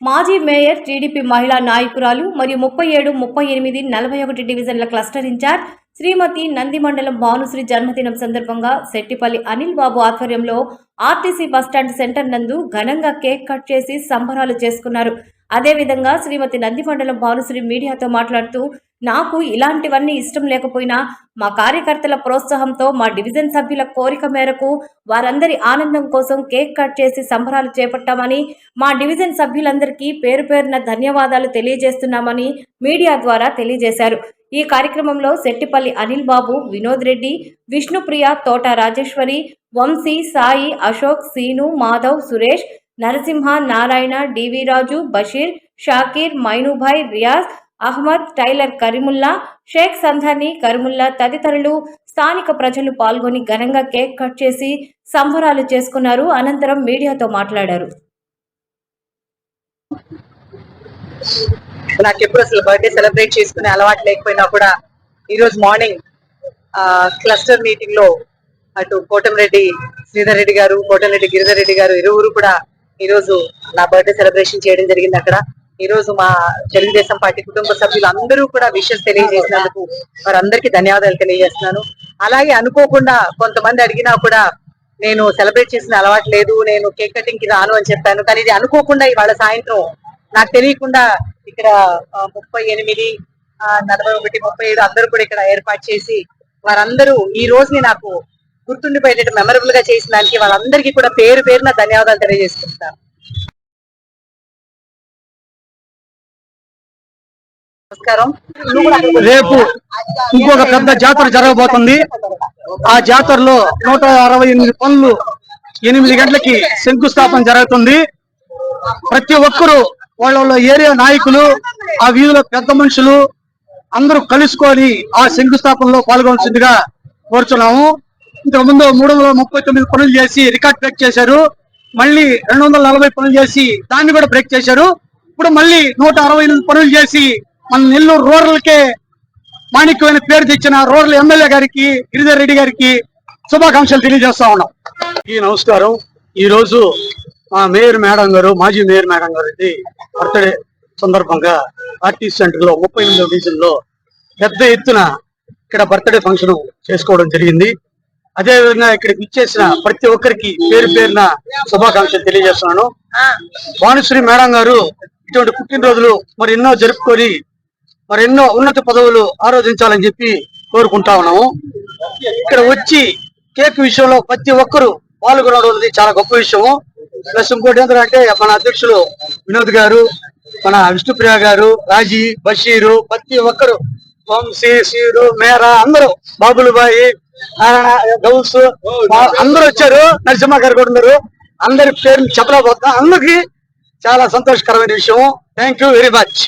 మాజీ mayor, TDP మహిళా నాయకురాలు మరియు 37, 38, 41 డివిజన్ల క్లస్టర్ ఇన్ఛార్జ్ శ్రీమతి నంది మండలం భానుశ్రీ జన్మదినం సందర్భంగా శెట్టిపల్లి అనిల్ బాబు ఆధ్వర్యంలో ఆర్టీసీ బస్టాండ్ సెంటర్ నందు ఘనంగా కేక్ కట్ చేసి సంబరాలు చేసుకున్నారు. అదేవిధంగా శ్రీమతి నంది మండలం భానుశ్రీ మీడియాతో మాట్లాడుతూ, నాకు ఇలాంటివన్నీ ఇష్టం లేకపోయినా మా కార్యకర్తల ప్రోత్సాహంతో మా డివిజన్ సభ్యుల కోరిక మేరకు వారందరి ఆనందం కోసం కేక్ కట్ చేసి సంబరాలు చేపట్టామని, మా డివిజన్ సభ్యులందరికీ పేరు పేరున ధన్యవాదాలు తెలియజేస్తున్నామని మీడియా ద్వారా తెలియజేశారు. ఈ కార్యక్రమంలో శెట్టిపల్లి అనిల్ బాబు, వినోద్ రెడ్డి, విష్ణుప్రియ, తోట రాజేశ్వరి, వంశీ, సాయి, అశోక్, సీను, మాధవ్, సురేష్, నరసింహ, నారాయణ, డివి రాజు, బషీర్, షాకీర్, మైనుభాయ్, రియాజ్, అహ్మద్, టైలర్ కరీముల్లా, షేక్ సంధాని, కరీముల్లా తదితరులు స్థానిక ప్రజలు పాల్గొని ఘనంగా కేక్ కట్ చేసి సంబరాలు చేసుకున్నారు. అనంతరం మీడియాతో మాట్లాడారు. నాకు ఎప్పుడు అసలు బర్త్డే సెలబ్రేట్ చేసుకునే అలవాటు లేకపోయినా కూడా ఈరోజు మార్నింగ్ క్లస్టర్ మీటింగ్ లో అటు కోటంరెడ్డి శ్రీధర్ రెడ్డి గారు, కోటంరెడ్డి గిరిధర్ రెడ్డి గారు ఇరువురు కూడా ఈరోజు నా బర్త్డే సెలబ్రేషన్ చేయడం జరిగింది. అక్కడ ఈరోజు మా తెలుగుదేశం పార్టీ కుటుంబ సభ్యులు అందరూ కూడా విషెస్ తెలియజేసినందుకు వారందరికీ ధన్యవాదాలు తెలియజేస్తున్నాను. అలాగే అనుకోకుండా కొంతమంది అడిగినా కూడా నేను సెలబ్రేట్ చేసిన అలవాటు లేదు, నేను కేక్ కటింగ్ కి రాను అని చెప్పాను. కానీ ఇది అనుకోకుండా ఇవాళ సాయంత్రం నాకు తెలియకుండా ఇక్కడ 38, 41, 37 అందరూ కూడా ఇక్కడ ఏర్పాటు చేసి వారందరూ ఈ రోజుని నాకు గుర్తుండిపోయేటట్టు మెమరబుల్ గా చేసిన దానికి వాళ్ళందరికీ కూడా పేరు పేరున ధన్యవాదాలు తెలియజేసుకుంటాను. నమస్కారం. రేపు ఇంకొక పెద్ద జాతర జరగబోతుంది. ఆ జాతరలో 168 పనులు 8 గంటలకి శంకుస్థాపన జరుగుతుంది. ప్రతి ఒక్కరూ వాళ్ళ ఏరియా నాయకులు, ఆ వీధిలో పెద్ద మనుషులు అందరూ కలుసుకొని ఆ శంకుస్థాపనలో పాల్గొనాల్సిందిగా కోరుచున్నాము. ఇంతకుముందు 339 పనులు చేసి రికార్డ్ బ్రేక్ చేశారు. మళ్ళీ 240 పనులు చేసి దాన్ని కూడా బ్రేక్ చేశారు. ఇప్పుడు మళ్ళీ 168 పనులు చేసి మన నెల్లూరు రూరల్ కే మాణిక్యమైన పేరు తెచ్చిన రూరల్ ఎమ్మెల్యే గారికి, గిరిధర్ రెడ్డి గారికి శుభాకాంక్షలు తెలియజేస్తా ఉన్నాం. నమస్కారం. ఈ రోజు మా మేయర్ మేడం గారు, మాజీ మేయర్ మేడం గారు బర్త్డే సందర్భంగా ఆర్టీసీ సెంటర్ లో 38వ డివిజన్ లో పెద్ద ఎత్తున ఇక్కడ బర్త్డే ఫంక్షన్ చేసుకోవడం జరిగింది. అదే విధంగా ఇక్కడికి ఇచ్చేసిన ప్రతి ఒక్కరికి పేరు పేరున శుభాకాంక్షలు తెలియజేస్తున్నాను. భానుశ్రీ మేడం గారు ఇటువంటి పుట్టినరోజులు మరి ఎన్నో జరుపుకొని మరి ఎన్నో ఉన్నత పదవులు ఆరోధించాలని చెప్పి కోరుకుంటా ఉన్నాము. ఇక్కడ వచ్చి కేక్ విషయంలో ప్రతి ఒక్కరు పాల్గొనడం అనేది చాలా గొప్ప విషయము. ప్లస్ ఇంకోటి ఏంటంటే మన అధ్యక్షులు వినోద్ గారు, మన విష్ణుప్రియ గారు, రాజీ, బషీరు, ప్రతి ఒక్కరు, వంశీ, సీరు, మేరా, అందరూ, బాబులుబాయి, గౌస్ అందరూ వచ్చారు. నరసింహ గారు కూడా ఉన్నారు. అందరి పేర్లు చెప్పలేకపోతున్నా. అందరికి చాలా సంతోషకరమైన విషయం. Thank you very much.